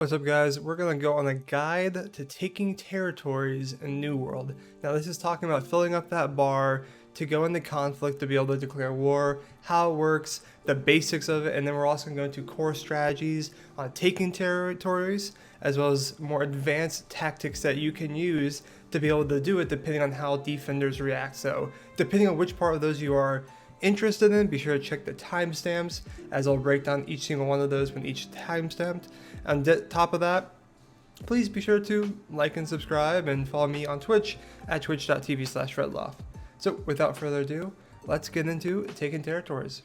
What's up, guys? We're going to go on a guide to taking territories in New World. Now this is talking about filling up that bar to go into conflict, to be able to declare war, how it works, the basics of it, and then we're also going to go into core strategies on taking territories, as well as more advanced tactics that you can use to be able to do it depending on how defenders react. So depending on which part of those you are interested in, be sure to check the timestamps, as I'll break down each single one of those when each timestamped. On top of that, please be sure to like and subscribe and follow me on Twitch at twitch.tv/redloff. So without further ado, let's get into taking territories.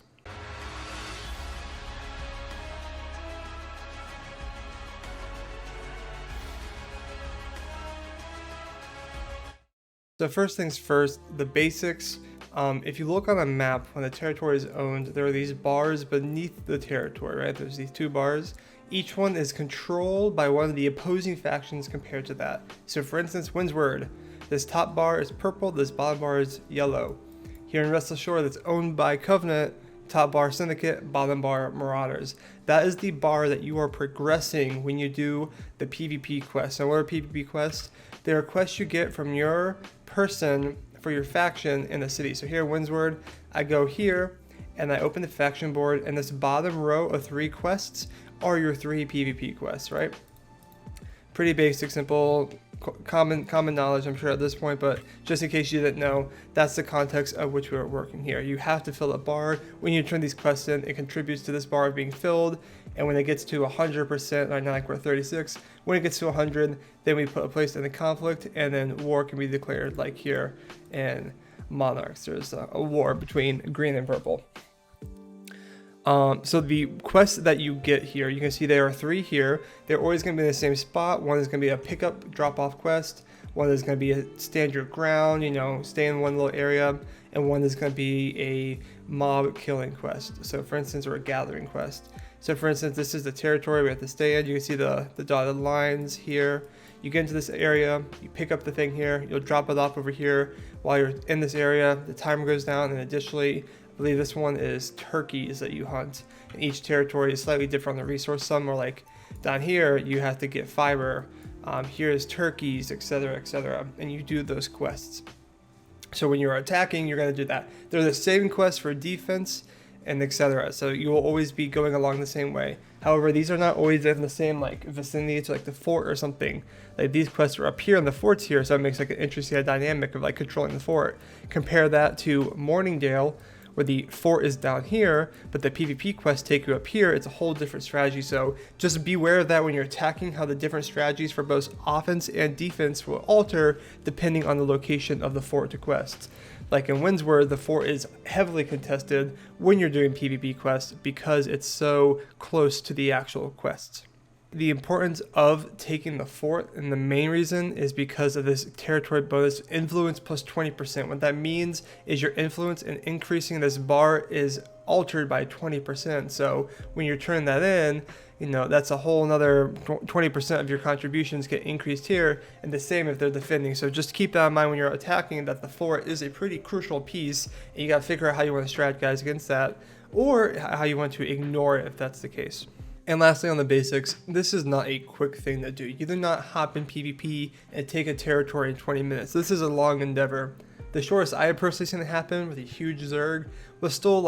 So first things first, the basics. If you look on a map, when the territory is owned, there are these bars beneath the territory, right? There's these two bars. Each one is controlled by one of the opposing factions compared to that. So for instance, Windsward, this top bar is purple, this bottom bar is yellow. Here in Restless Shore, that's owned by Covenant, top bar Syndicate, bottom bar Marauders. That is the bar that you are progressing when you do the PvP quests. And what are PvP quests? They are quests you get from your person for your faction in the city. So here in Windsward, I go here and I open the faction board, and this bottom row of 3 quests are your 3 PvP quests, right? Pretty basic, simple, common knowledge, I'm sure at this point, but just in case you didn't know, that's the context of which we're working here. You have to fill a bar. When you turn these quests in, it contributes to this bar being filled, and when it gets to 100%, right now like we're 36, when it gets to 100, then we put a place in the conflict, and then war can be declared, like here in Monarchs. There's a war between green and purple. So the quests that you get here, you can see there are 3 here. They're always going to be in the same spot. One is going to be a pickup drop-off quest. One is going to be a stand your ground, stay in one little area. And one is going to be a mob killing quest. So for instance, or a gathering quest. So for instance, this is the territory we have to stay in. You can see the dotted lines here. You get into this area, you pick up the thing here, you'll drop it off over here. While you're in this area, the timer goes down, and additionally, I believe this one is turkeys that you hunt. And each territory is slightly different on the resource. Some are like down here, you have to get fiber. Here is turkeys, etc., etc. And you do those quests. So when you're attacking, you're going to do that. They're the same quests for defense and etc. So you will always be going along the same way. However, these are not always in the same vicinity to the fort or something. Like these quests are up here and the fort's here, so it makes an interesting dynamic of controlling the fort. Compare that to Morningdale, where the fort is down here, but the PvP quests take you up here. It's a whole different strategy. So just beware of that when you're attacking, how the different strategies for both offense and defense will alter depending on the location of the fort to quests. Like in Windsward, the fort is heavily contested when you're doing PvP quests because it's so close to the actual quests. The importance of taking the fort, and the main reason is because of this territory bonus, influence plus 20%. What that means is your influence in increasing this bar is altered by 20%. So when you're turning that in, that's a whole another 20% of your contributions get increased here, and the same if they're defending. So just keep that in mind when you're attacking, that the fort is a pretty crucial piece, and you got to figure out how you want to strategize against that, or how you want to ignore it if that's the case. And lastly, on the basics, this is not a quick thing to do. You do not hop in PvP and take a territory in 20 minutes. This is a long endeavor. The shortest I have personally seen it happen with a huge Zerg was still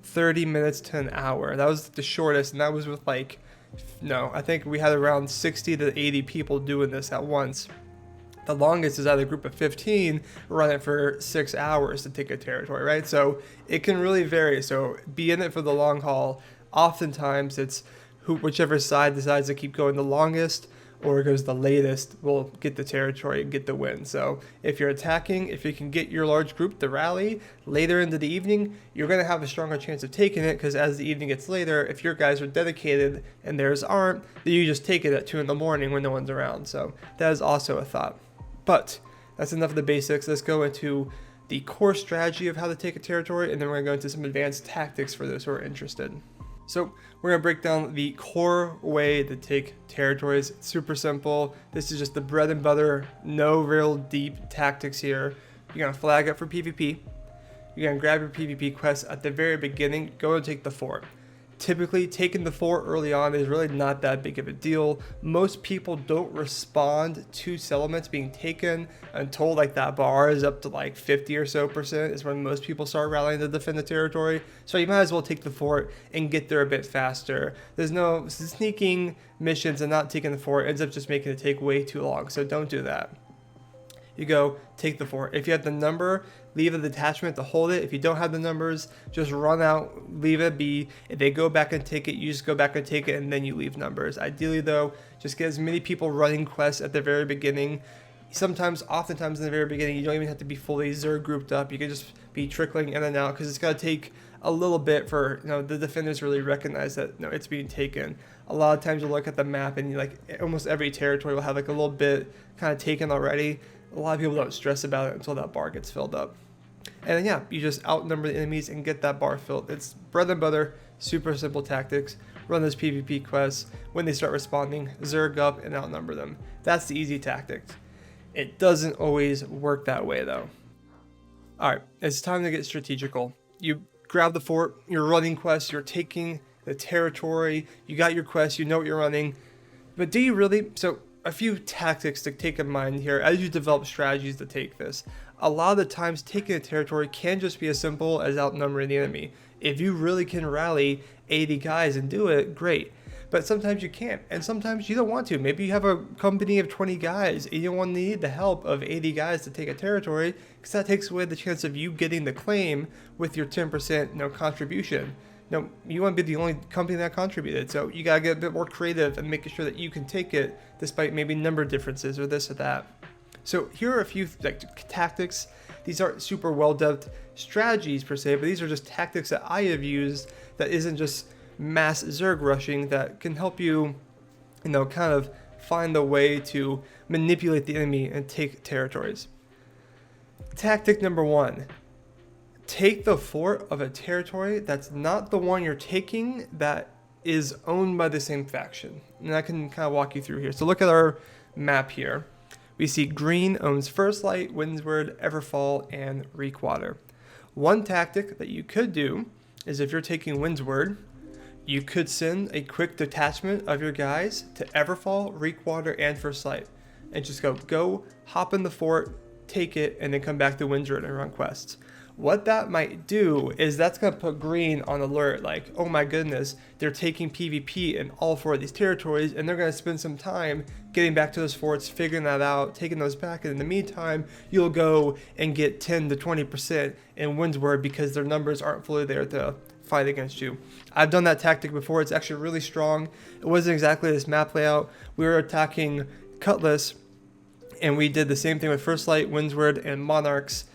30 minutes to an hour. That was the shortest, and that was with I think we had around 60 to 80 people doing this at once. The longest is either a group of 15 run it for 6 hours to take a territory, right? So it can really vary. So be in it for the long haul. Oftentimes it's whichever side decides to keep going the longest or goes the latest will get the territory and get the win. So if you're attacking, if you can get your large group to rally later into the evening, you're going to have a stronger chance of taking it, because as the evening gets later, if your guys are dedicated and theirs aren't, then you just take it at 2 in the morning when no one's around. So that is also a thought. But that's enough of the basics. Let's go into the core strategy of how to take a territory, and then we're going to go into some advanced tactics for those who are interested. So we're going to break down the core way to take territories. It's super simple. This is just the bread and butter, no real deep tactics here. You're going to flag up for PvP. You're going to grab your PvP quest at the very beginning. Go and take the fort. Typically, taking the fort early on is really not that big of a deal. Most people don't respond to settlements being taken until like that bar is up to like 50 or so percent is when most people start rallying to defend the territory. So you might as well take the fort and get there a bit faster. There's no sneaking missions, and not taking the fort ends up just making it take way too long. So don't do that. You go take the fort. If you have the number, leave a detachment to hold it. If you don't have the numbers, just run out, leave it be. If they go back and take it, you just go back and take it, and then you leave numbers. Ideally though, just get as many people running quests at the very beginning. Oftentimes in the very beginning, you don't even have to be fully Zerg grouped up. You can just be trickling in and out, because it's going to take a little bit for the defenders really recognize that it's being taken. A lot of times you'll look at the map and almost every territory will have like a little bit kind of taken already. A lot of people don't stress about it until that bar gets filled up. And then you just outnumber the enemies and get that bar filled. It's bread and butter, super simple tactics. Run those PvP quests. When they start responding, Zerg up and outnumber them. That's the easy tactics. It doesn't always work that way though. Alright, it's time to get strategical. You grab the fort, you're running quests, you're taking the territory, you got your quests, you know what you're running. But do you really? So a few tactics to take in mind here as you develop strategies to take this. A lot of the times taking a territory can just be as simple as outnumbering the enemy. If you really can rally 80 guys and do it, great. But sometimes you can't, and sometimes you don't want to. Maybe you have a company of 20 guys and you don't need the help of 80 guys to take a territory, because that takes away the chance of you getting the claim with your 10% contribution. You want to be the only company that contributed, so you gotta get a bit more creative and making sure that you can take it despite maybe number differences or this or that. So here are a few tactics. These aren't super well-developed strategies per se, but these are just tactics that I have used that isn't just mass Zerg rushing, that can help you, kind of find the way to manipulate the enemy and take territories. Tactic number 1. Take the fort of a territory that's not the one you're taking that is owned by the same faction. And I can kind of walk you through here. So look at our map here. We see green owns First Light, Windsward, Everfall, and Reekwater. One tactic that you could do is, if you're taking Windsward, you could send a quick detachment of your guys to Everfall, Reekwater, and First Light. And just go hop in the fort, take it, and then come back to Windsward and run quests. What that might do is that's going to put green on alert, like, oh my goodness, they're taking PvP in all 4 of these territories, and they're going to spend some time getting back to those forts, figuring that out, taking those back, and in the meantime, you'll go and get 10 to 20% in Windsward because their numbers aren't fully there to fight against you. I've done that tactic before. It's actually really strong. It wasn't exactly this map layout. We were attacking Cutlass, and we did the same thing with First Light, Windsward, and Monarchs.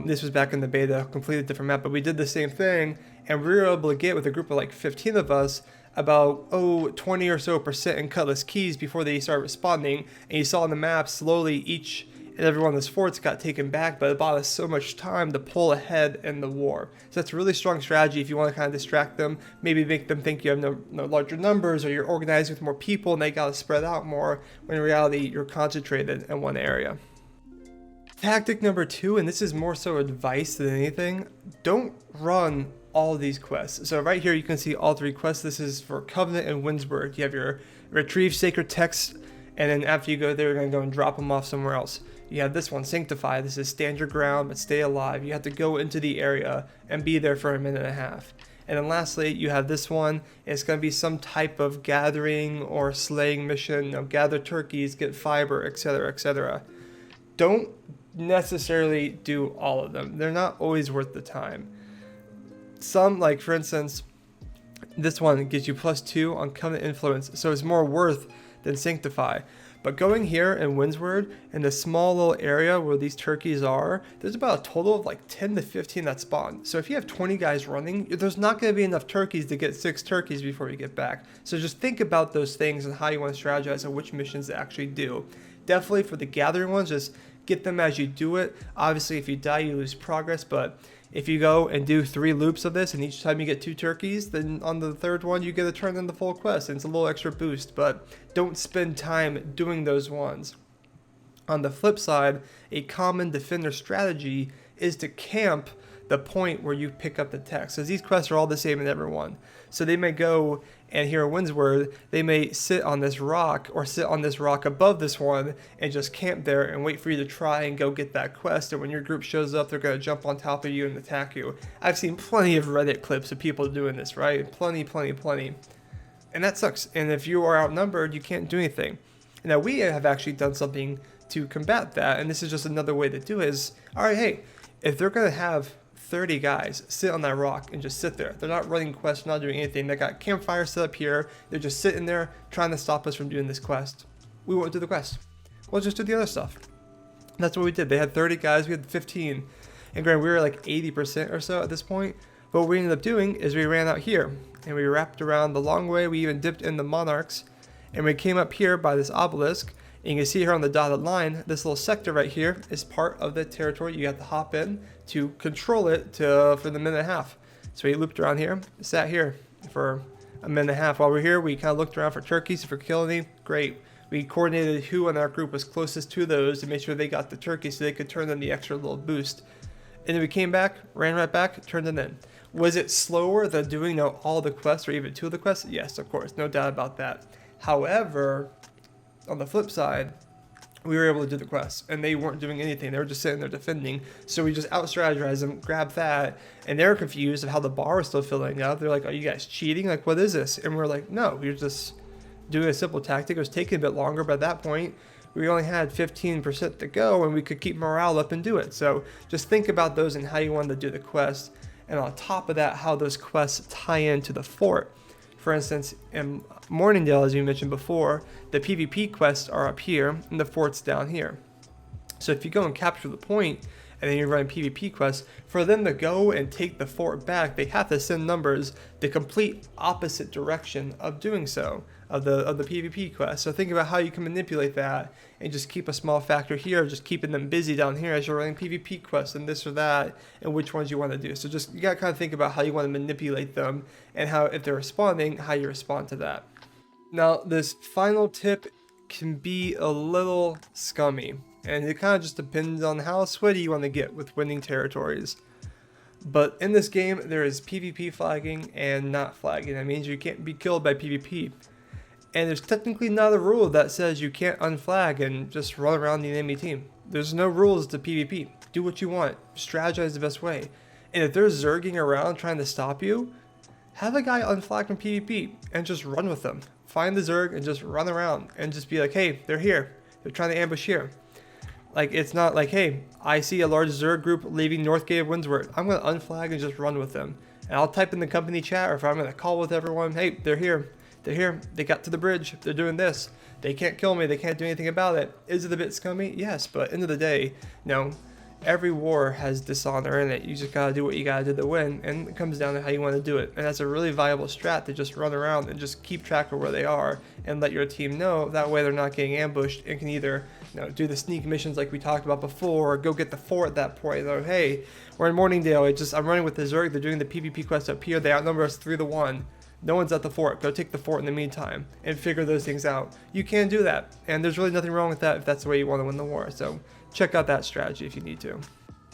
This was back in the beta, completely different map, but we did the same thing, and we were able to get, with a group of like 15 of us, about 20 or so percent in Cutlass Keys before they started responding. And you saw on the map, slowly each and every one of those forts got taken back, but it bought us so much time to pull ahead in the war. So that's a really strong strategy if you want to kind of distract them, maybe make them think you have no larger numbers, or you're organized with more people and they got to spread out more, when in reality you're concentrated in one area. Tactic number 2, and this is more so advice than anything, don't run all of these quests. So right here you can see all 3 quests. This is for Covenant and Windsward. You have your Retrieve Sacred Text, and then after you go there, you're going to go and drop them off somewhere else. You have this one, Sanctify. This is stand your ground but stay alive. You have to go into the area and be there for a minute and a half. And then lastly, you have this one. It's going to be some type of gathering or slaying mission. Gather turkeys, get fiber, etc., etc. Don't necessarily do all of them. They're not always worth the time. Some, like for instance, this one gives you +2 on Covenant Influence, so it's more worth than Sanctify. But going here in Windsward, in the small little area where these turkeys are, there's about a total of like 10 to 15 that spawn. So if you have 20 guys running, there's not going to be enough turkeys to get 6 turkeys before you get back. So just think about those things and how you want to strategize and which missions to actually do. Definitely for the gathering ones, just get them as you do it. Obviously, if you die, you lose progress, but if you go and do 3 loops of this and each time you get 2 turkeys, then on the 3rd one you get to turn in the full quest, and it's a little extra boost, but don't spend time doing those ones. On the flip side, a common defender strategy is to camp the point where you pick up the text. So these quests are all the same in every one. So they may go, and here in Windsward, they may sit on this rock or sit on this rock above this one and just camp there and wait for you to try and go get that quest. And when your group shows up, they're going to jump on top of you and attack you. I've seen plenty of Reddit clips of people doing this, right? Plenty. And that sucks. And if you are outnumbered, you can't do anything. Now, we have actually done something to combat that, and this is just another way to do it is, all right, hey, if they're going to have 30 guys sit on that rock and just sit there, they're not running quests, not doing anything, they got campfire set up here, they're just sitting there trying to stop us from doing this quest, we won't do the quest. We'll just do the other stuff. And that's what we did. They had 30 guys, we had 15, and granted, we were like 80% or so at this point, but what we ended up doing is we ran out here, and we wrapped around the long way, we even dipped in the monarchs, and we came up here by this obelisk. And you can see here on the dotted line, this little sector right here is part of the territory you have to hop in to control it for the minute and a half. So we looped around here, sat here for a minute and a half. While we're here, we kind of looked around for turkeys, for killing any. Great. We coordinated who in our group was closest to those to make sure they got the turkey so they could turn in the extra little boost. And then we came back, ran right back, turned it in. Was it slower than doing all the quests or even two of the quests? Yes, of course, no doubt about that. However, on the flip side, we were able to do the quests, and they weren't doing anything. They were just sitting there defending. So we just out-strategized them, grabbed that, and they were confused of how the bar was still filling up. They're like, are you guys cheating? Like, what is this? And we're like, no, we're just doing a simple tactic. It was taking a bit longer, but at that point, we only had 15% to go, and we could keep morale up and do it. So just think about those and how you wanted to do the quest, and on top of that, how those quests tie into the fort. For instance, in Morningdale, as you mentioned before, the PvP quests are up here and the fort's down here. So if you go and capture the point and then you're running PvP quests, for them to go and take the fort back, they have to send numbers the complete opposite direction of doing so, of the PvP quest. So think about how you can manipulate that and just keep a small factor here, just keeping them busy down here as you're running PvP quests and this or that, and which ones you want to do. So just, you got to kind of think about how you want to manipulate them and how, if they're responding, how you respond to that. Now, this final tip can be a little scummy, and it kind of just depends on how sweaty you want to get with winning territories. But in this game, there is PvP flagging and not flagging. That means you can't be killed by PvP. And there's technically not a rule that says you can't unflag and just run around the enemy team. There's no rules to PvP. Do what you want. Strategize the best way. And if they're zerging around trying to stop you, have a guy unflag from PvP and just run with them. Find the zerg and just run around and just be like, hey, they're here. They're trying to ambush here. Like, it's not like, hey, I see a large zerg group leaving Northgate of Windsward. I'm going to unflag and just run with them. And I'll type in the company chat, or if I'm going to call with everyone, hey, they're here. They're here. They got to the bridge. They're doing this. They can't kill me. They can't do anything about it. Is it a bit scummy? Yes, but end of the day, every war has dishonor in it. You just gotta do what you gotta do to win, and it comes down to how you want to do it. And that's a really viable strat to just run around and just keep track of where they are and let your team know. That way they're not getting ambushed and can either do the sneak missions like we talked about before, or go get the fort at that point. Or, hey, we're in Morningdale. I'm running with the Zerg. They're doing the PvP quest up here. They outnumber us 3-1. No one's at the fort. Go take the fort in the meantime and figure those things out. You can do that, and there's really nothing wrong with that if that's the way you want to win the war. So check out that strategy if you need to.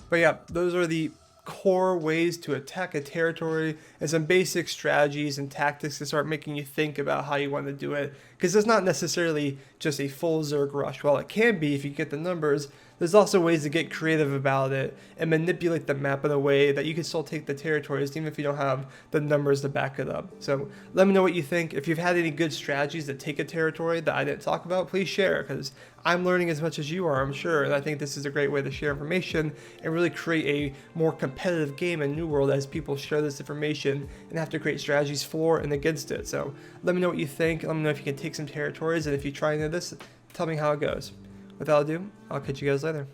But yeah, those are the core ways to attack a territory and some basic strategies and tactics to start making you think about how you want to do it. Because it's not necessarily just a full Zerg rush. While it can be if you get the numbers, there's also ways to get creative about it and manipulate the map in a way that you can still take the territories even if you don't have the numbers to back it up. So let me know what you think. If you've had any good strategies to take a territory that I didn't talk about, please share, because I'm learning as much as you are, I'm sure, and I think this is a great way to share information and really create a more competitive game in New World as people share this information and have to create strategies for and against it. So let me know what you think. Let me know if you can take some territories, and if you try any of this, tell me how it goes. Without ado, I'll catch you guys later.